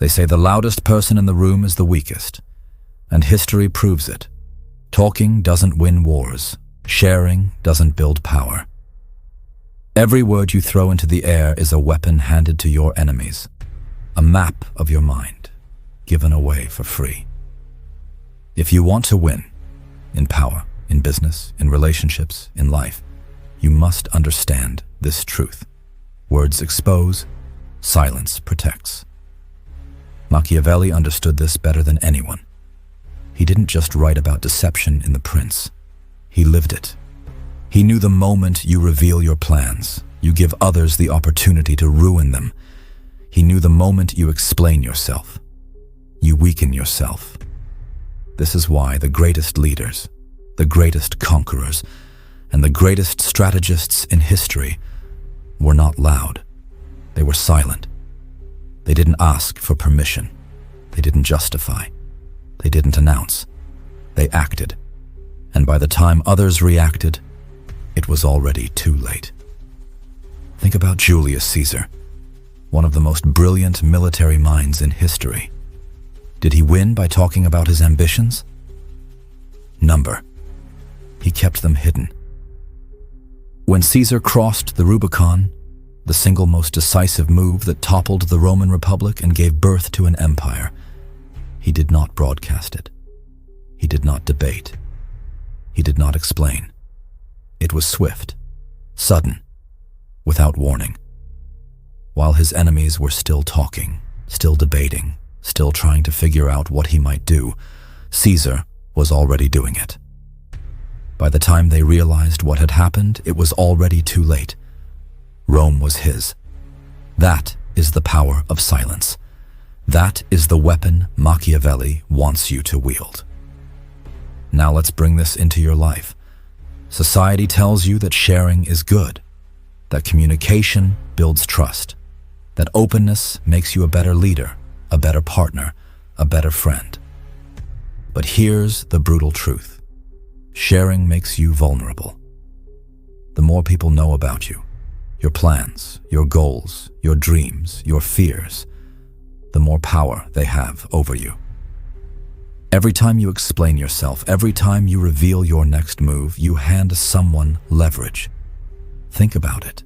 They say the loudest person in the room is the weakest, and history proves it. Talking doesn't win wars. Sharing doesn't build power. Every word you throw into the air is a weapon handed to your enemies, a map of your mind, given away for free. If you want to win, in power, in business, in relationships, in life, you must understand this truth. Words expose, silence protects. Machiavelli understood this better than anyone. He didn't just write about deception in The Prince. He lived it. He knew the moment you reveal your plans, you give others the opportunity to ruin them. He knew the moment you explain yourself, you weaken yourself. This is why the greatest leaders, the greatest conquerors, and the greatest strategists in history were not loud. They were silent. They didn't ask for permission. They didn't justify. They didn't announce. They acted. And by the time others reacted, it was already too late. Think about Julius Caesar, one of the most brilliant military minds in history. Did he win by talking about his ambitions? Number. He kept them hidden. When Caesar crossed the Rubicon, the single most decisive move that toppled the Roman Republic and gave birth to an empire, he did not broadcast it. He did not debate. He did not explain. It was swift, sudden, without warning. While his enemies were still talking, still debating, still trying to figure out what he might do, Caesar was already doing it. By the time they realized what had happened, it was already too late. Rome was his. That is the power of silence. That is the weapon Machiavelli wants you to wield. Now let's bring this into your life. Society tells you that sharing is good, that communication builds trust, that openness makes you a better leader, a better partner, a better friend. But here's the brutal truth. Sharing makes you vulnerable. The more people know about you, your plans, your goals, your dreams, your fears, the more power they have over you. Every time you explain yourself, every time you reveal your next move, you hand someone leverage. Think about it.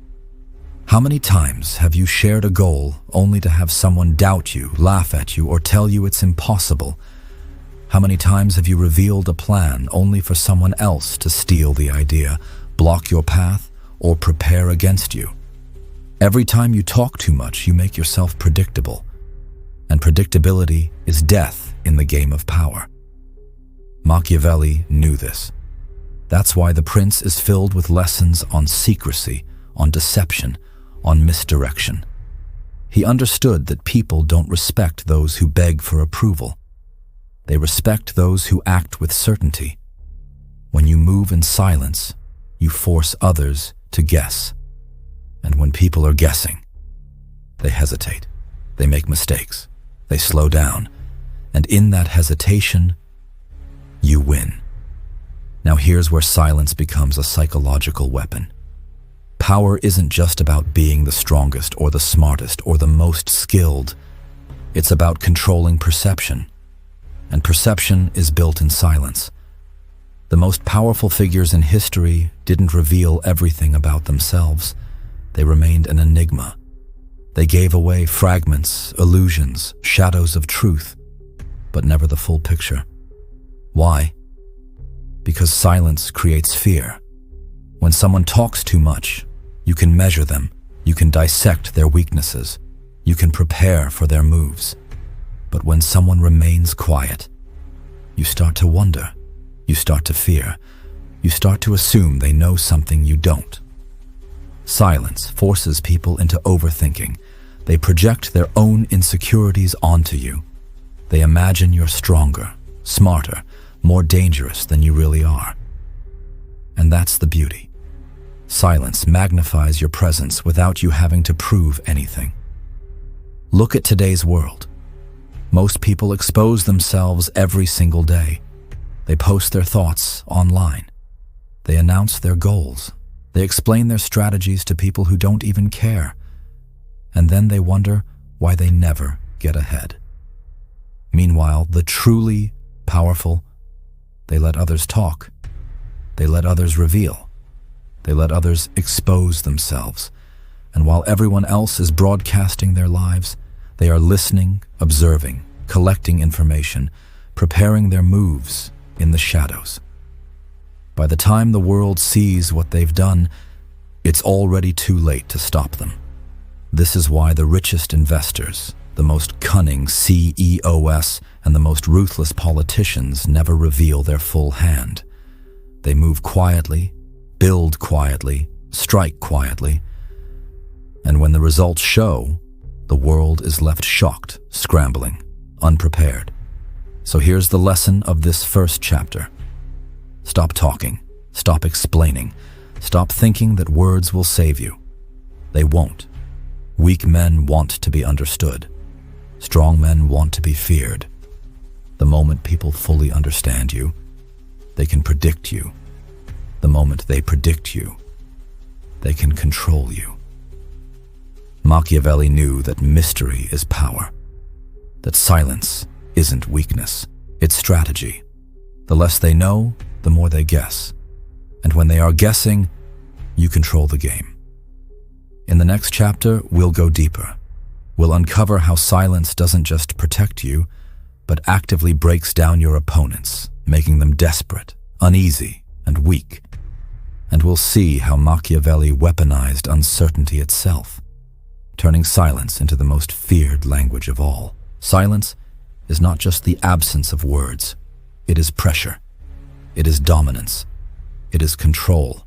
How many times have you shared a goal only to have someone doubt you, laugh at you, or tell you it's impossible? How many times have you revealed a plan only for someone else to steal the idea, block your path, or prepare against you? Every time you talk too much, you make yourself predictable. And predictability is death in the game of power. Machiavelli knew this. That's why The Prince is filled with lessons on secrecy, on deception, on misdirection. He understood that people don't respect those who beg for approval. They respect those who act with certainty. When you move in silence, you force others to guess. And when people are guessing, they hesitate, they make mistakes, they slow down, and in that hesitation, you win. Now here's where silence becomes a psychological weapon. Power isn't just about being the strongest or the smartest or the most skilled. It's about controlling perception. And perception is built in silence. The most powerful figures in history didn't reveal everything about themselves. They remained an enigma. They gave away fragments, illusions, shadows of truth, but never the full picture. Why? Because silence creates fear. When someone talks too much, you can measure them, you can dissect their weaknesses, you can prepare for their moves. But when someone remains quiet, you start to wonder, you start to fear, you start to assume they know something you don't. Silence forces people into overthinking. They project their own insecurities onto you. They imagine you're stronger, smarter, more dangerous than you really are. And that's the beauty. Silence magnifies your presence without you having to prove anything. Look at today's world. Most people expose themselves every single day. They post their thoughts online. They announce their goals. They explain their strategies to people who don't even care. And then they wonder why they never get ahead. Meanwhile, the truly powerful, they let others talk. They let others reveal. They let others expose themselves. And while everyone else is broadcasting their lives, they are listening, observing, collecting information, preparing their moves in the shadows. By the time the world sees what they've done, it's already too late to stop them. This is why the richest investors, the most cunning CEOs, and the most ruthless politicians never reveal their full hand. They move quietly, build quietly, strike quietly, and when the results show, the world is left shocked, scrambling, unprepared. So here's the lesson of this first chapter. Stop talking, stop explaining, stop thinking that words will save you. They won't. Weak men want to be understood. Strong men want to be feared. The moment people fully understand you, they can predict you. The moment they predict you, they can control you. Machiavelli knew that mystery is power, that silence isn't weakness, it's strategy. The less they know, the more they guess. And when they are guessing, you control the game. In the next chapter, we'll go deeper. We'll uncover how silence doesn't just protect you, but actively breaks down your opponents, making them desperate, uneasy, and weak. And we'll see how Machiavelli weaponized uncertainty itself, turning silence into the most feared language of all. Silence is not just the absence of words. It is pressure. It is dominance. It is control.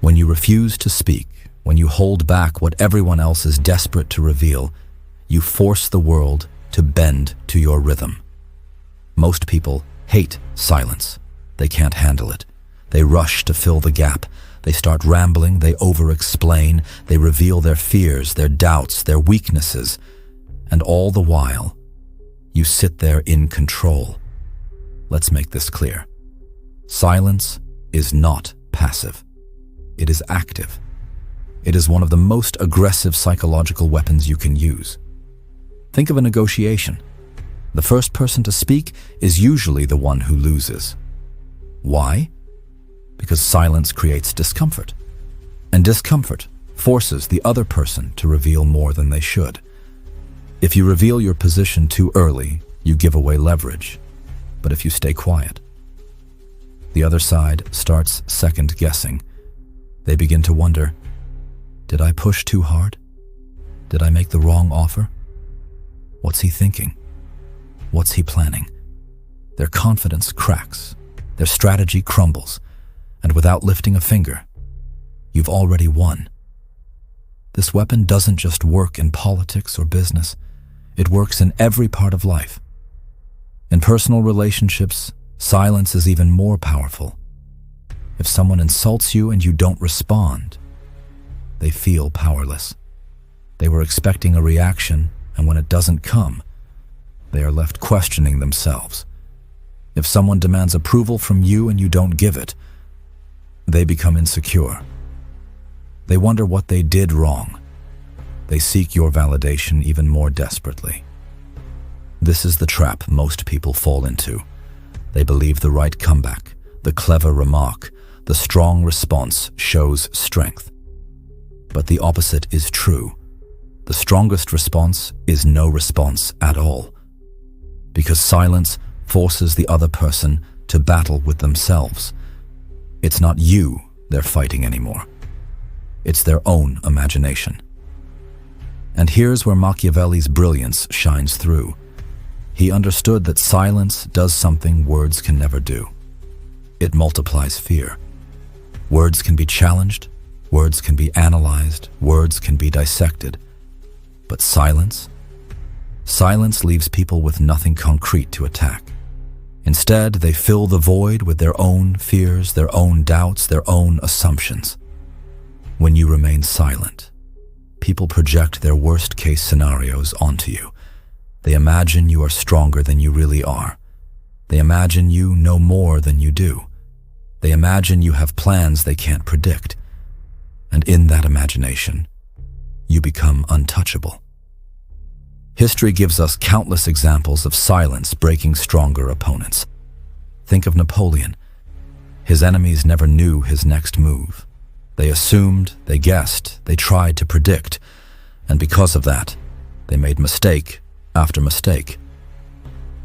When you refuse to speak, when you hold back what everyone else is desperate to reveal, you force the world to bend to your rhythm. Most people hate silence. They can't handle it. They rush to fill the gap. They start rambling, they over-explain, they reveal their fears, their doubts, their weaknesses. And all the while, you sit there in control. Let's make this clear. Silence is not passive. It is active. It is one of the most aggressive psychological weapons you can use. Think of a negotiation. The first person to speak is usually the one who loses. Why? Because silence creates discomfort. And discomfort forces the other person to reveal more than they should. If you reveal your position too early, you give away leverage. But if you stay quiet, the other side starts second-guessing. They begin to wonder, did I push too hard? Did I make the wrong offer? What's he thinking? What's he planning? Their confidence cracks. Their strategy crumbles. And without lifting a finger, you've already won. This weapon doesn't just work in politics or business. It works in every part of life. In personal relationships, silence is even more powerful. If someone insults you and you don't respond, they feel powerless. They were expecting a reaction, and when it doesn't come, they are left questioning themselves. If someone demands approval from you and you don't give it, they become insecure. They wonder what they did wrong. They seek your validation even more desperately. This is the trap most people fall into. They believe the right comeback, the clever remark, the strong response shows strength. But the opposite is true. The strongest response is no response at all. Because silence forces the other person to battle with themselves. It's not you they're fighting anymore. It's their own imagination. And here's where Machiavelli's brilliance shines through. He understood that silence does something words can never do. It multiplies fear. Words can be challenged, words can be analyzed, words can be dissected. But silence? Silence leaves people with nothing concrete to attack. Instead, they fill the void with their own fears, their own doubts, their own assumptions. When you remain silent, people project their worst-case scenarios onto you. They imagine you are stronger than you really are. They imagine you know more than you do. They imagine you have plans they can't predict. And in that imagination, you become untouchable. History gives us countless examples of silence breaking stronger opponents. Think of Napoleon. His enemies never knew his next move. They assumed, they guessed, they tried to predict, and because of that, they made mistake after mistake.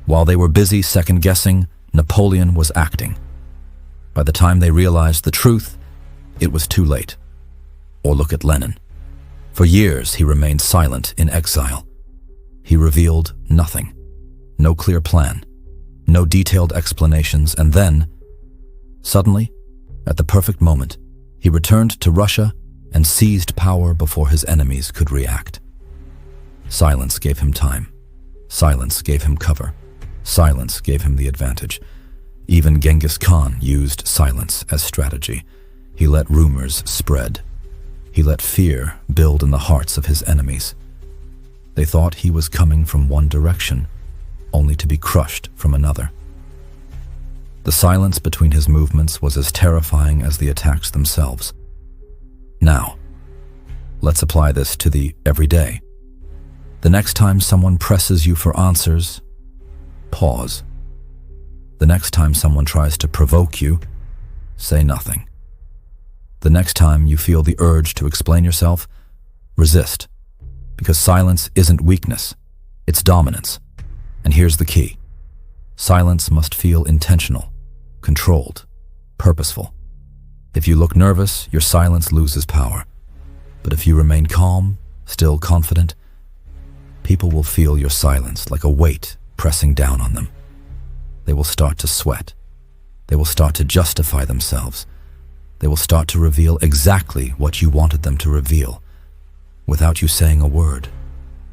While they were busy second-guessing, Napoleon was acting. By the time they realized the truth, it was too late. Or look at Lenin. For years, he remained silent in exile. He revealed nothing, no clear plan, no detailed explanations, and then, suddenly, at the perfect moment, he returned to Russia and seized power before his enemies could react. Silence gave him time. Silence gave him cover. Silence gave him the advantage. Even Genghis Khan used silence as strategy. He let rumors spread. He let fear build in the hearts of his enemies. They thought he was coming from one direction, only to be crushed from another. The silence between his movements was as terrifying as the attacks themselves. Now, let's apply this to the everyday. The next time someone presses you for answers, pause. The next time someone tries to provoke you, say nothing. The next time you feel the urge to explain yourself, resist. Because silence isn't weakness, it's dominance. And here's the key. Silence must feel intentional, controlled, purposeful. If you look nervous, your silence loses power. But if you remain calm, still confident, people will feel your silence like a weight pressing down on them. They will start to sweat. They will start to justify themselves. They will start to reveal exactly what you wanted them to reveal, without you saying a word.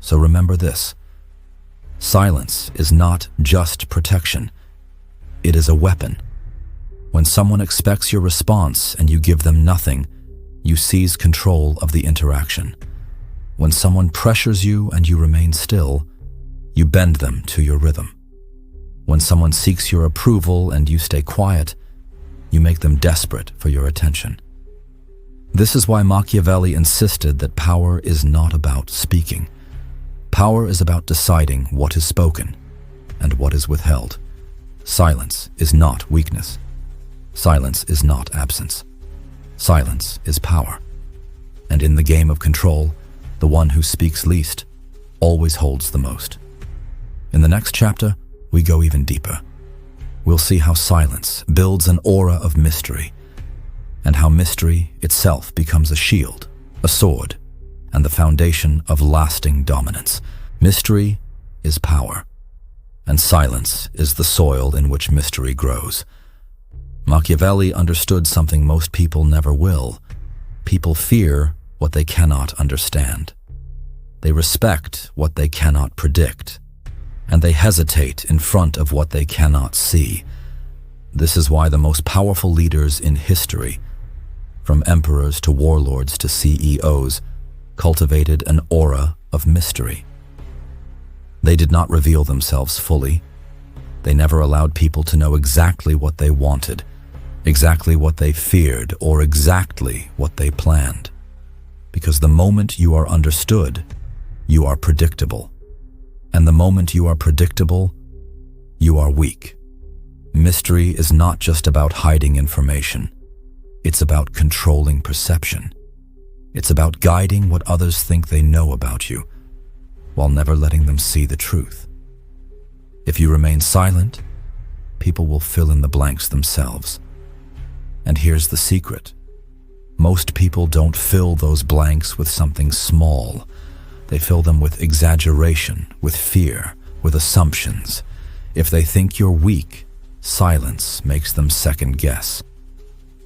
So remember this. Silence is not just protection. It is a weapon. When someone expects your response and you give them nothing, you seize control of the interaction. When someone pressures you and you remain still, you bend them to your rhythm. When someone seeks your approval and you stay quiet, you make them desperate for your attention. This is why Machiavelli insisted that power is not about speaking. Power is about deciding what is spoken and what is withheld. Silence is not weakness. Silence is not absence. Silence is power. And in the game of control, the one who speaks least always holds the most. In the next chapter, we go even deeper. We'll see how silence builds an aura of mystery, and how mystery itself becomes a shield, a sword, and the foundation of lasting dominance. Mystery is power, and silence is the soil in which mystery grows. Machiavelli understood something most people never will. People fear what they cannot understand. They respect what they cannot predict, and they hesitate in front of what they cannot see. This is why the most powerful leaders in history, from emperors to warlords to CEOs, cultivated an aura of mystery. They did not reveal themselves fully. They never allowed people to know exactly what they wanted, exactly what they feared, or exactly what they planned. Because the moment you are understood, you are predictable. And the moment you are predictable, you are weak. Mystery is not just about hiding information. It's about controlling perception. It's about guiding what others think they know about you, while never letting them see the truth. If you remain silent, people will fill in the blanks themselves. And here's the secret. Most people don't fill those blanks with something small. They fill them with exaggeration, with fear, with assumptions. If they think you're weak, silence makes them second guess.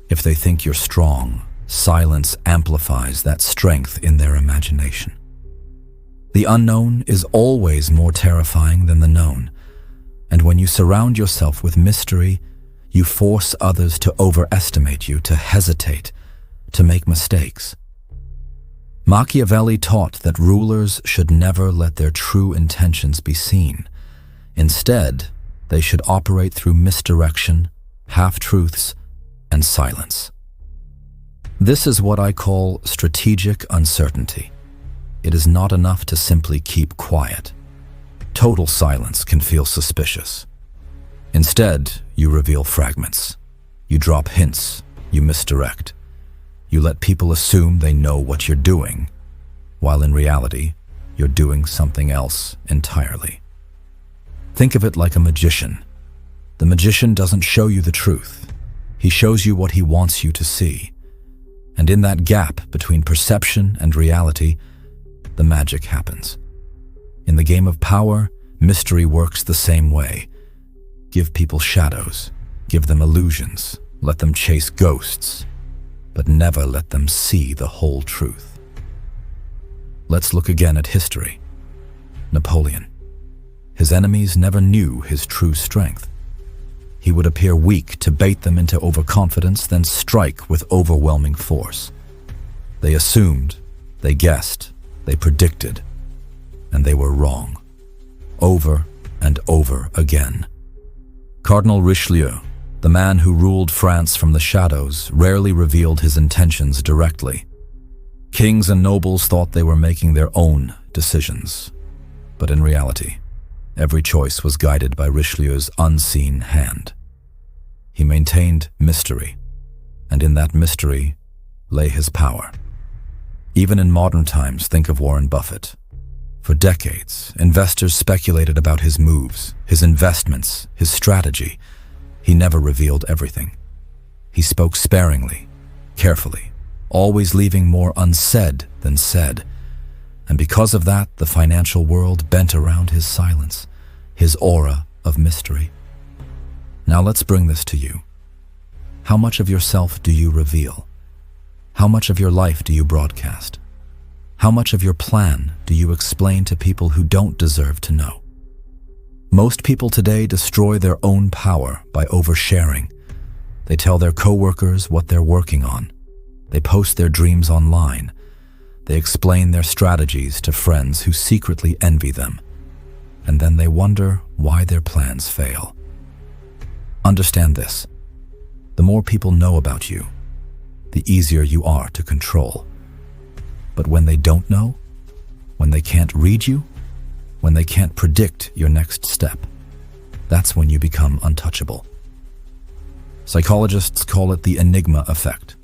If they think you're strong, silence amplifies that strength in their imagination. The unknown is always more terrifying than the known. And when you surround yourself with mystery, you force others to overestimate you, to hesitate, to make mistakes. Machiavelli taught that rulers should never let their true intentions be seen. Instead, they should operate through misdirection, half-truths, and silence. This is what I call strategic uncertainty. It is not enough to simply keep quiet. Total silence can feel suspicious. Instead, you reveal fragments. You drop hints. You misdirect. You let people assume they know what you're doing, while in reality, you're doing something else entirely. Think of it like a magician. The magician doesn't show you the truth. He shows you what he wants you to see. And in that gap between perception and reality, the magic happens. In the game of power, mystery works the same way. Give people shadows, give them illusions, let them chase ghosts, but never let them see the whole truth. Let's look again at history. Napoleon. His enemies never knew his true strength. He would appear weak to bait them into overconfidence, then strike with overwhelming force. They assumed, they guessed, they predicted, and they were wrong. Over and over again. Cardinal Richelieu, the man who ruled France from the shadows, rarely revealed his intentions directly. Kings and nobles thought they were making their own decisions. But in reality, every choice was guided by Richelieu's unseen hand. He maintained mystery, and in that mystery lay his power. Even in modern times, think of Warren Buffett. For decades, investors speculated about his moves, his investments, his strategy. He never revealed everything. He spoke sparingly, carefully, always leaving more unsaid than said. And because of that, the financial world bent around his silence, his aura of mystery. Now let's bring this to you. How much of yourself do you reveal? How much of your life do you broadcast? How much of your plan do you explain to people who don't deserve to know? Most people today destroy their own power by oversharing. They tell their coworkers what they're working on. They post their dreams online. They explain their strategies to friends who secretly envy them. And then they wonder why their plans fail. Understand this. The more people know about you, the easier you are to control. But when they don't know, when they can't read you, when they can't predict your next step, that's when you become untouchable. Psychologists call it the enigma effect.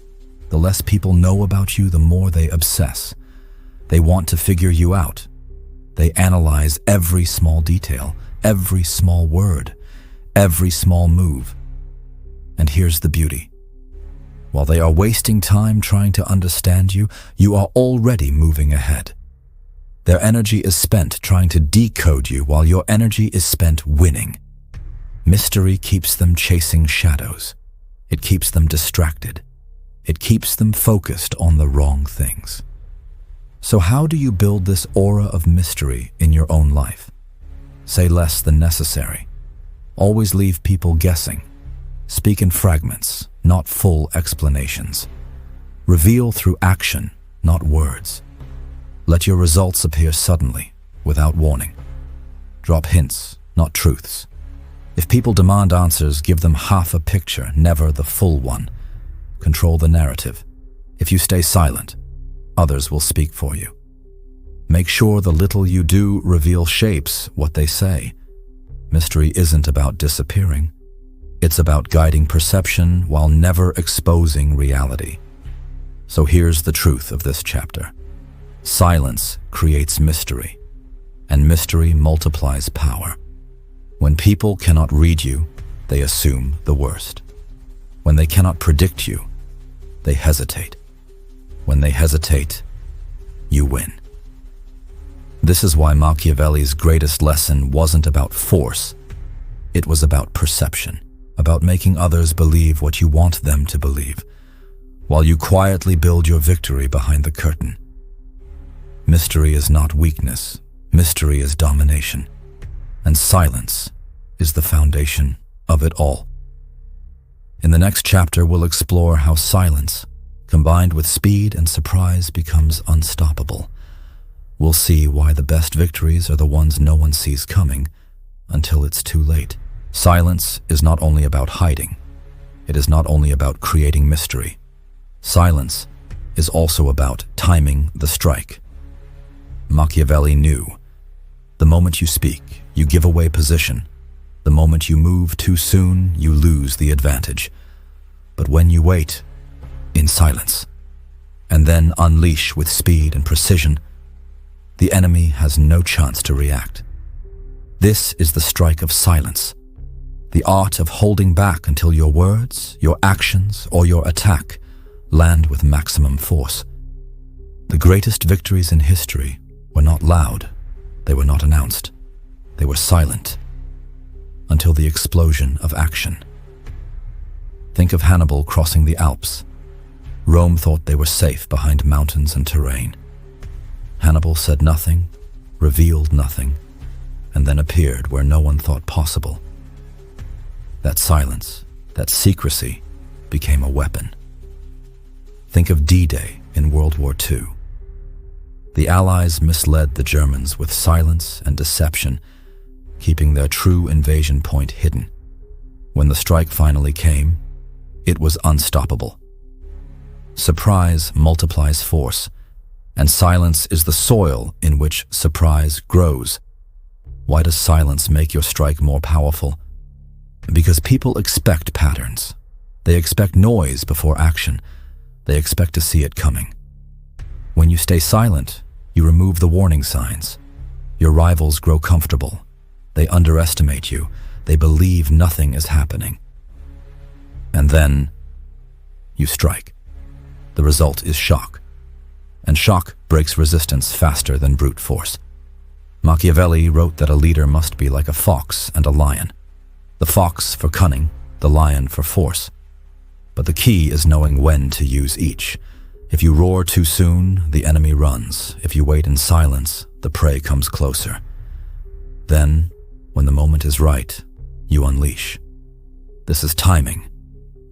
The less people know about you, the more they obsess. They want to figure you out. They analyze every small detail, every small word, every small move. And here's the beauty. While they are wasting time trying to understand you, you are already moving ahead. Their energy is spent trying to decode you while your energy is spent winning. Mystery keeps them chasing shadows. It keeps them distracted. It keeps them focused on the wrong things. So how do you build this aura of mystery in your own life? Say less than necessary. Always leave people guessing. Speak in fragments, not full explanations. Reveal through action, not words. Let your results appear suddenly, without warning. Drop hints, not truths. If people demand answers, give them half a picture, never the full one. Control the narrative. If you stay silent, others will speak for you. Make sure the little you do reveal shapes what they say. Mystery isn't about disappearing. It's about guiding perception while never exposing reality. So here's the truth of this chapter. Silence creates mystery, and mystery multiplies power. When people cannot read you, they assume the worst. When they cannot predict you, they hesitate. When they hesitate, you win. This is why Machiavelli's greatest lesson wasn't about force. It was about perception, about making others believe what you want them to believe, while you quietly build your victory behind the curtain. Mystery is not weakness. Mystery is domination. And silence is the foundation of it all. In the next chapter, we'll explore how silence, combined with speed and surprise, becomes unstoppable. We'll see why the best victories are the ones no one sees coming until it's too late. Silence is not only about hiding. It is not only about creating mystery. Silence is also about timing the strike. Machiavelli knew, the moment you speak, you give away position. The moment you move too soon, you lose the advantage. But when you wait, in silence, and then unleash with speed and precision, the enemy has no chance to react. This is the strike of silence, the art of holding back until your words, your actions, or your attack land with maximum force. The greatest victories in history were not loud, they were not announced, they were silent, until the explosion of action. Think of Hannibal crossing the Alps. Rome thought they were safe behind mountains and terrain. Hannibal said nothing, revealed nothing, and then appeared where no one thought possible. That silence, that secrecy, became a weapon. Think of D-Day in World War II. The Allies misled the Germans with silence and deception, keeping their true invasion point hidden. When the strike finally came, it was unstoppable. Surprise multiplies force, and silence is the soil in which surprise grows. Why does silence make your strike more powerful? Because people expect patterns. They expect noise before action. They expect to see it coming. When you stay silent, you remove the warning signs. Your rivals grow comfortable. They underestimate you. They believe nothing is happening. And then you strike. The result is shock. And shock breaks resistance faster than brute force. Machiavelli wrote that a leader must be like a fox and a lion. The fox for cunning, the lion for force. But the key is knowing when to use each. If you roar too soon, the enemy runs. If you wait in silence, the prey comes closer. Then, when the moment is right, you unleash. This is timing.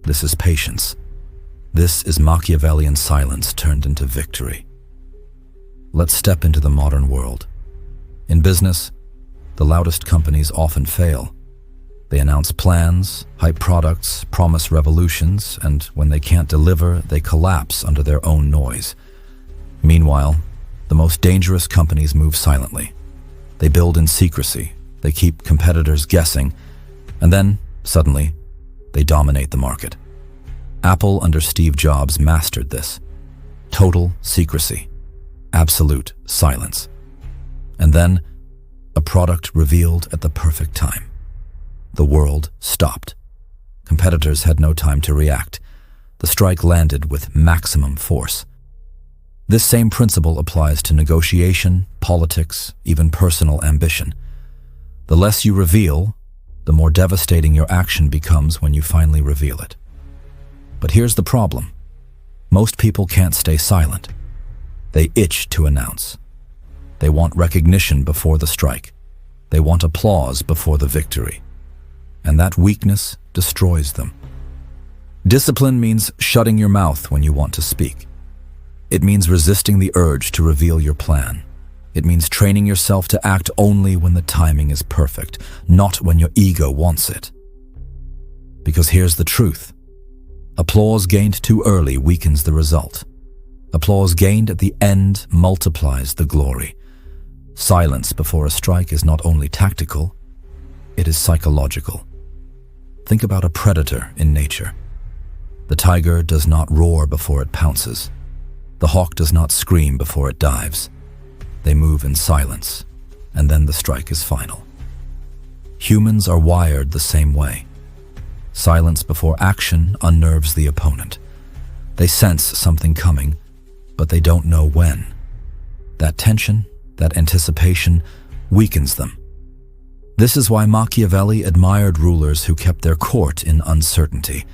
This is patience. This is Machiavellian silence turned into victory. Let's step into the modern world. In business, the loudest companies often fail. They announce plans, hype products, promise revolutions, and when they can't deliver, they collapse under their own noise. Meanwhile, the most dangerous companies move silently. They build in secrecy, they keep competitors guessing, and then, suddenly, they dominate the market. Apple under Steve Jobs mastered this. Total secrecy, absolute silence. And then, a product revealed at the perfect time. The world stopped. Competitors had no time to react. The strike landed with maximum force. This same principle applies to negotiation, politics, even personal ambition. The less you reveal, the more devastating your action becomes when you finally reveal it. But here's the problem. Most people can't stay silent. They itch to announce. They want recognition before the strike. They want applause before the victory. And that weakness destroys them. Discipline means shutting your mouth when you want to speak. It means resisting the urge to reveal your plan. It means training yourself to act only when the timing is perfect, not when your ego wants it. Because here's the truth. Applause gained too early weakens the result. Applause gained at the end multiplies the glory. Silence before a strike is not only tactical, it is psychological. Think about a predator in nature. The tiger does not roar before it pounces. The hawk does not scream before it dives. They move in silence, and then the strike is final. Humans are wired the same way. Silence before action unnerves the opponent. They sense something coming, but they don't know when. That tension, that anticipation, weakens them. This is why Machiavelli admired rulers who kept their court in uncertainty.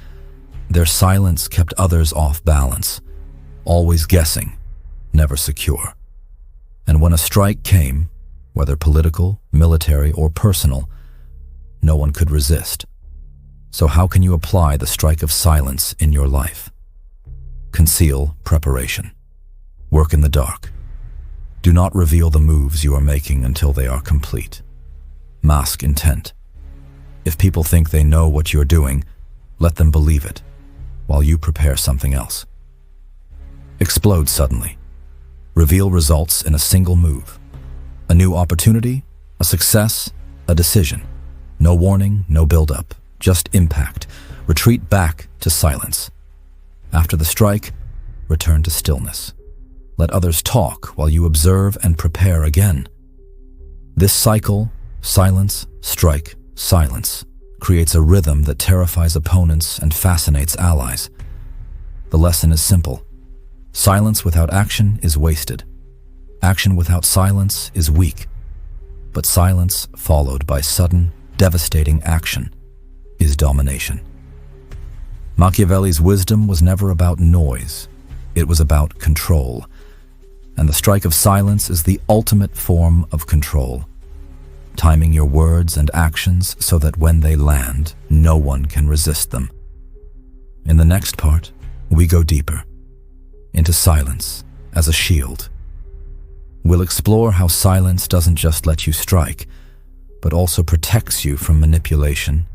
Their silence kept others off balance, always guessing, never secure. And when a strike came, whether political, military, or personal, no one could resist. So how can you apply the strike of silence in your life? Conceal preparation. Work in the dark. Do not reveal the moves you are making until they are complete. Mask intent. If people think they know what you're doing, let them believe it, while you prepare something else. Explode suddenly. Reveal results in a single move. A new opportunity, a success, A decision. No warning, no build-up, just impact. Retreat back to silence. After the strike, return to stillness. Let others talk while you observe and prepare again. This cycle, silence, strike, silence, creates a rhythm that terrifies opponents and fascinates allies. The lesson is simple. Silence without action is wasted. Action without silence is weak. But silence followed by sudden, devastating action is domination. Machiavelli's wisdom was never about noise. It was about control. And the strike of silence is the ultimate form of control. Timing your words and actions so that when they land, no one can resist them. In the next part, we go deeper, into silence as a shield. We'll explore how silence doesn't just let you strike, but also protects you from manipulation,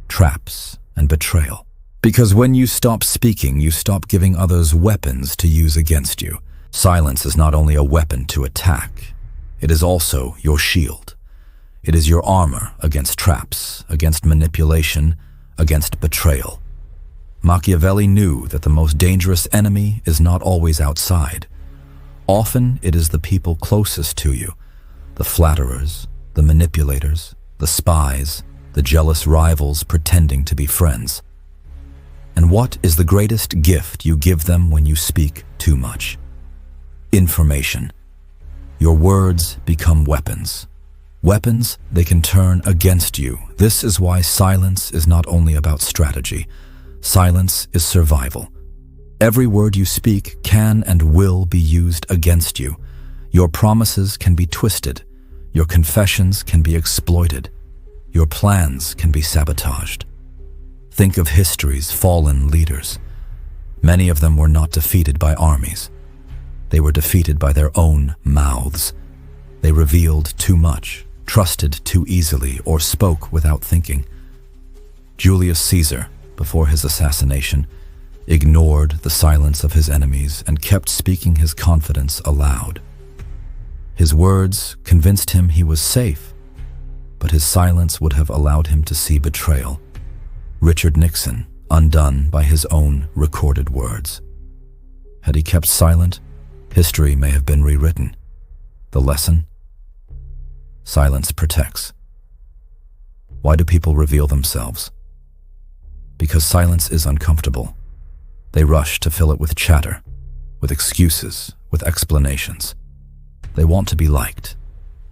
traps, and betrayal. Because when you stop speaking, you stop giving others weapons to use against you. Silence is not only a weapon to attack, it is also your shield. It is your armor against traps, against manipulation, against betrayal. Machiavelli knew that the most dangerous enemy is not always outside. Often it is the people closest to you, the flatterers, the manipulators, the spies, the jealous rivals pretending to be friends. And what is the greatest gift you give them when you speak too much? Information. Your words become weapons. Weapons they can turn against you. This is why silence is not only about strategy. Silence is survival. Every word you speak can and will be used against you. Your promises can be twisted. Your confessions can be exploited. Your plans can be sabotaged. Think of history's fallen leaders. Many of them were not defeated by armies. They were defeated by their own mouths. They revealed too much, trusted too easily, or spoke without thinking. Julius Caesar, before his assassination, ignored the silence of his enemies and kept speaking his confidence aloud. His words convinced him he was safe, but his silence would have allowed him to see betrayal. Richard Nixon, undone by his own recorded words. Had he kept silent, history may have been rewritten. The lesson? Silence protects. Why do people reveal themselves? Because silence is uncomfortable. They rush to fill it with chatter, with excuses, with explanations. They want to be liked.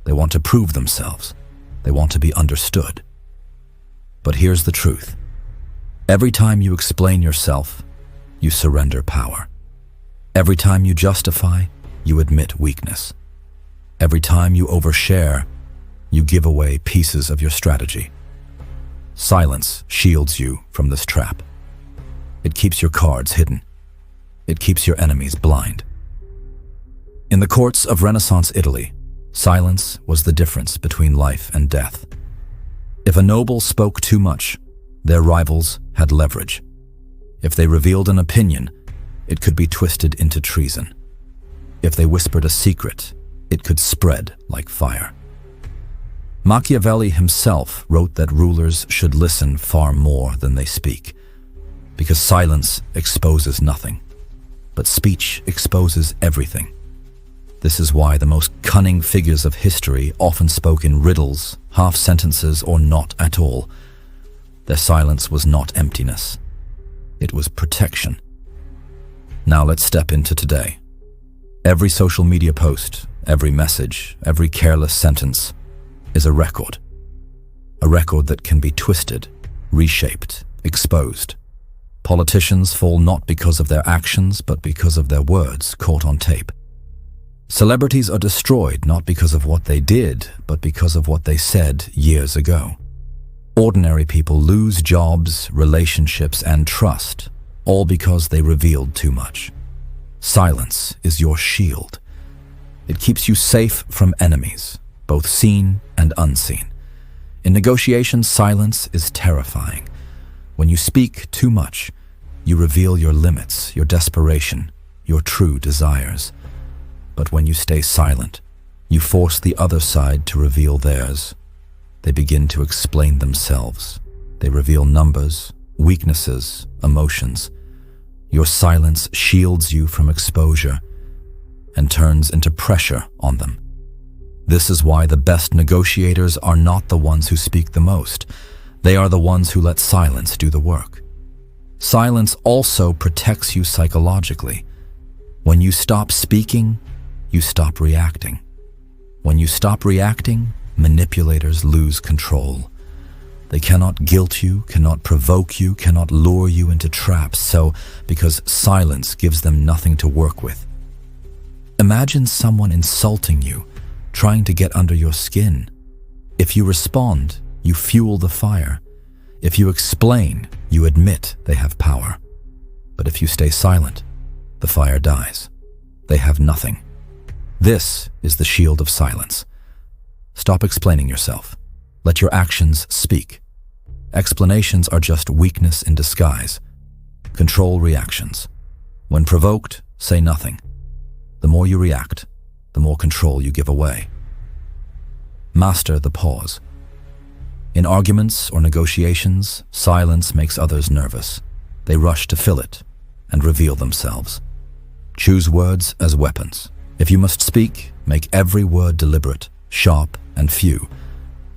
They want to prove themselves. They want to be understood. But here's the truth. Every time you explain yourself, you surrender power. Every time you justify, you admit weakness. Every time you overshare, you give away pieces of your strategy. Silence shields you from this trap. It keeps your cards hidden. It keeps your enemies blind. In the courts of Renaissance Italy, silence was the difference between life and death. If a noble spoke too much, their rivals had leverage. If they revealed an opinion, it could be twisted into treason. If they whispered a secret, it could spread like fire. Machiavelli himself wrote that rulers should listen far more than they speak, because silence exposes nothing, but speech exposes everything. This is why the most cunning figures of history often spoke in riddles, half sentences, or not at all. Their silence was not emptiness. It was protection. Now let's step into today. Every social media post, every message, every careless sentence is a record. A record that can be twisted, reshaped, exposed. Politicians fall not because of their actions, but because of their words caught on tape. Celebrities are destroyed not because of what they did, but because of what they said years ago. Ordinary people lose jobs, relationships, and trust, all because they revealed too much. Silence is your shield. It keeps you safe from enemies, both seen and unseen. In negotiations, silence is terrifying. When you speak too much, you reveal your limits, your desperation, your true desires. But when you stay silent, you force the other side to reveal theirs. They begin to explain themselves. They reveal numbers, weaknesses, emotions. Your silence shields you from exposure and turns into pressure on them. This is why the best negotiators are not the ones who speak the most. They are the ones who let silence do the work. Silence also protects you psychologically. When you stop speaking, you stop reacting. When you stop reacting, manipulators lose control. They cannot guilt you, cannot provoke you, cannot lure you into traps, because silence gives them nothing to work with. Imagine someone insulting you, trying to get under your skin. If you respond, you fuel the fire. If you explain, you admit they have power. But if you stay silent, the fire dies. They have nothing. This is the shield of silence. Stop explaining yourself. Let your actions speak. Explanations are just weakness in disguise. Control reactions. When provoked, say nothing. The more you react, the more control you give away. Master the pause. In arguments or negotiations, silence makes others nervous. They rush to fill it and reveal themselves. Choose words as weapons. If you must speak, make every word deliberate, sharp, and few.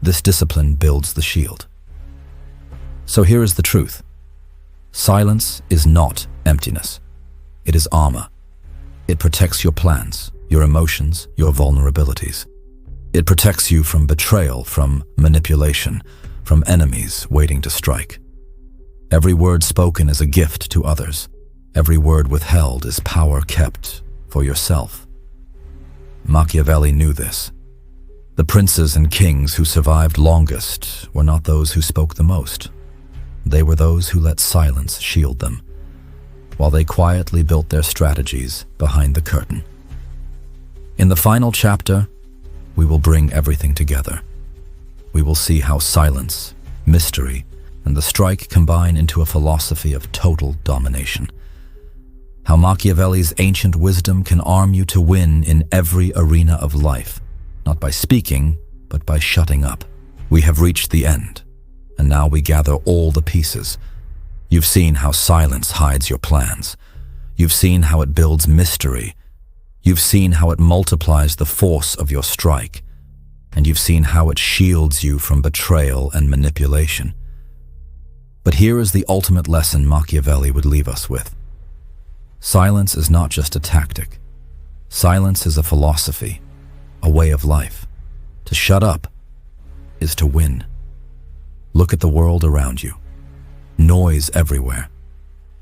This discipline builds the shield. So here is the truth. Silence is not emptiness. It is armor. It protects your plans, your emotions, your vulnerabilities. It protects you from betrayal, from manipulation, from enemies waiting to strike. Every word spoken is a gift to others. Every word withheld is power kept for yourself. Machiavelli knew this. The princes and kings who survived longest were not those who spoke the most. They were those who let silence shield them, while they quietly built their strategies behind the curtain. In the final chapter, we will bring everything together. We will see how silence, mystery, and the strike combine into a philosophy of total domination. How Machiavelli's ancient wisdom can arm you to win in every arena of life, not by speaking, but by shutting up. We have reached the end, and now we gather all the pieces. You've seen how silence hides your plans. You've seen how it builds mystery. You've seen how it multiplies the force of your strike. And you've seen how it shields you from betrayal and manipulation. But here is the ultimate lesson Machiavelli would leave us with. Silence is not just a tactic. Silence is a philosophy, a way of life. To shut up is to win. Look at the world around you. Noise everywhere.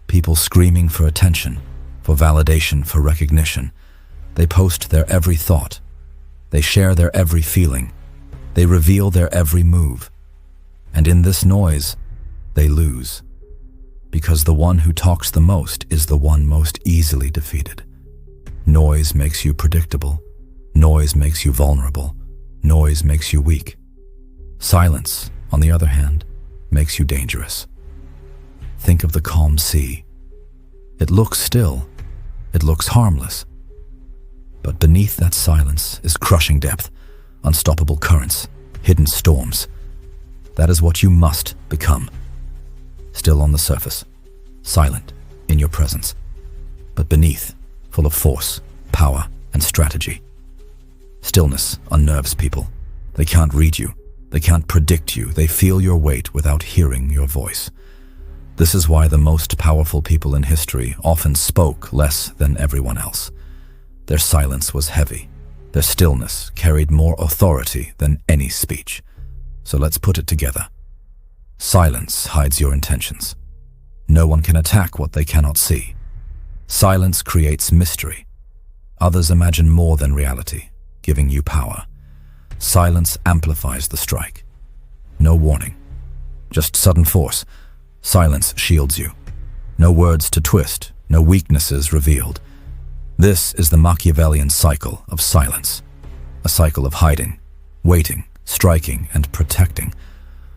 People screaming for attention, for validation, for recognition. They post their every thought. They share their every feeling. They reveal their every move. And in this noise, they lose. Because the one who talks the most is the one most easily defeated. Noise makes you predictable. Noise makes you vulnerable. Noise makes you weak. Silence, on the other hand, makes you dangerous. Think of the calm sea. It looks still. It looks harmless. But beneath that silence is crushing depth, unstoppable currents, hidden storms. That is what you must become. Still on the surface, silent in your presence, but beneath, full of force, power, and strategy. Stillness unnerves people. They can't read you. They can't predict you. They feel your weight without hearing your voice. This is why the most powerful people in history often spoke less than everyone else. Their silence was heavy. Their stillness carried more authority than any speech. So let's put it together. Silence hides your intentions. No one can attack what they cannot see. Silence creates mystery. Others imagine more than reality, giving you power. Silence amplifies the strike. No warning, just sudden force. Silence shields you. No words to twist, no weaknesses revealed. This is the Machiavellian cycle of silence. A cycle of hiding, waiting, striking, and protecting.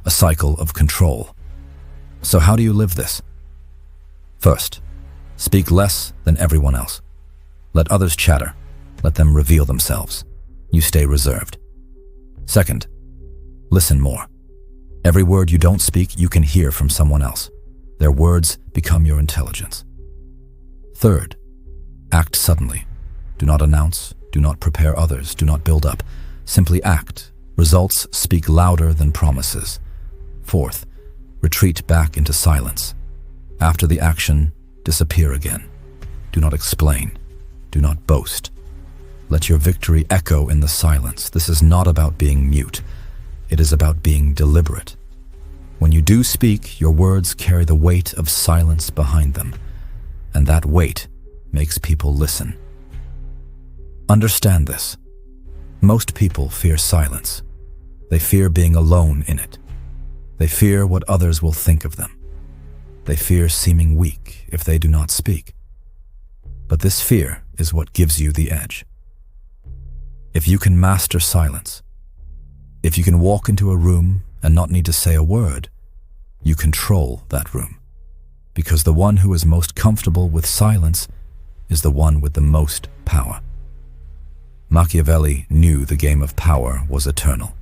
A cycle of control. So how do you live this? First, speak less than everyone else. Let others chatter. Let them reveal themselves. You stay reserved. Second, Listen more. Every word you don't speak, you can hear from someone else. Their words become your intelligence. Third, act suddenly. Do not announce, do not prepare others, do not build up. Simply act. Results speak louder than promises. Fourth, retreat back into silence. After the action, disappear again. Do not explain. Do not boast. Let your victory echo in the silence. This is not about being mute. It is about being deliberate. When you do speak, your words carry the weight of silence behind them, and that weight makes people listen. Understand this. Most people fear silence. They fear being alone in it. They fear what others will think of them. They fear seeming weak if they do not speak. But this fear is what gives you the edge. If you can master silence, if you can walk into a room and not need to say a word, you control that room. Because the one who is most comfortable with silence is the one with the most power. Machiavelli knew the game of power was eternal.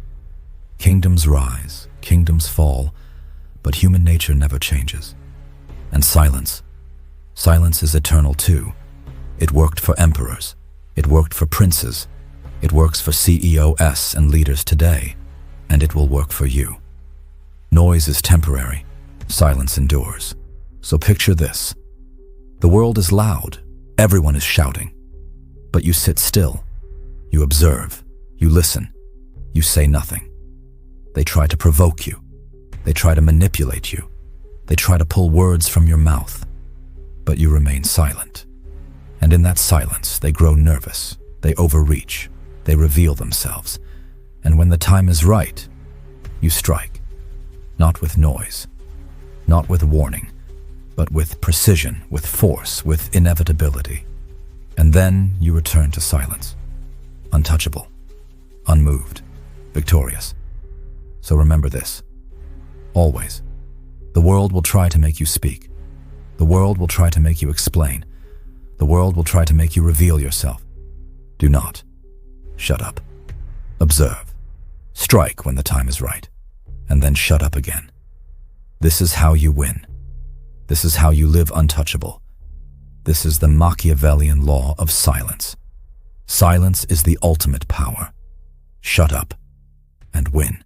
Kingdoms rise, kingdoms fall, but human nature never changes. And silence is eternal too. It worked for emperors. It worked for princes. It works for CEOs and leaders today, and it will work for you. Noise is temporary. Silence endures. So picture this. The world is loud. Everyone is shouting. But you sit still. You observe. You listen. You say nothing. They try to provoke you. They try to manipulate you. They try to pull words from your mouth. But you remain silent. And in that silence, they grow nervous. They overreach. They reveal themselves. And when the time is right, you strike. Not with noise. Not with warning. But with precision, with force, with inevitability. And then you return to silence. Untouchable. Unmoved. Victorious. So remember this. Always. The world will try to make you speak. The world will try to make you explain. The world will try to make you reveal yourself. Do not. Shut up. Observe. Strike when the time is right. And then shut up again. This is how you win. This is how you live untouchable. This is the Machiavellian law of silence. Silence is the ultimate power. Shut up and win.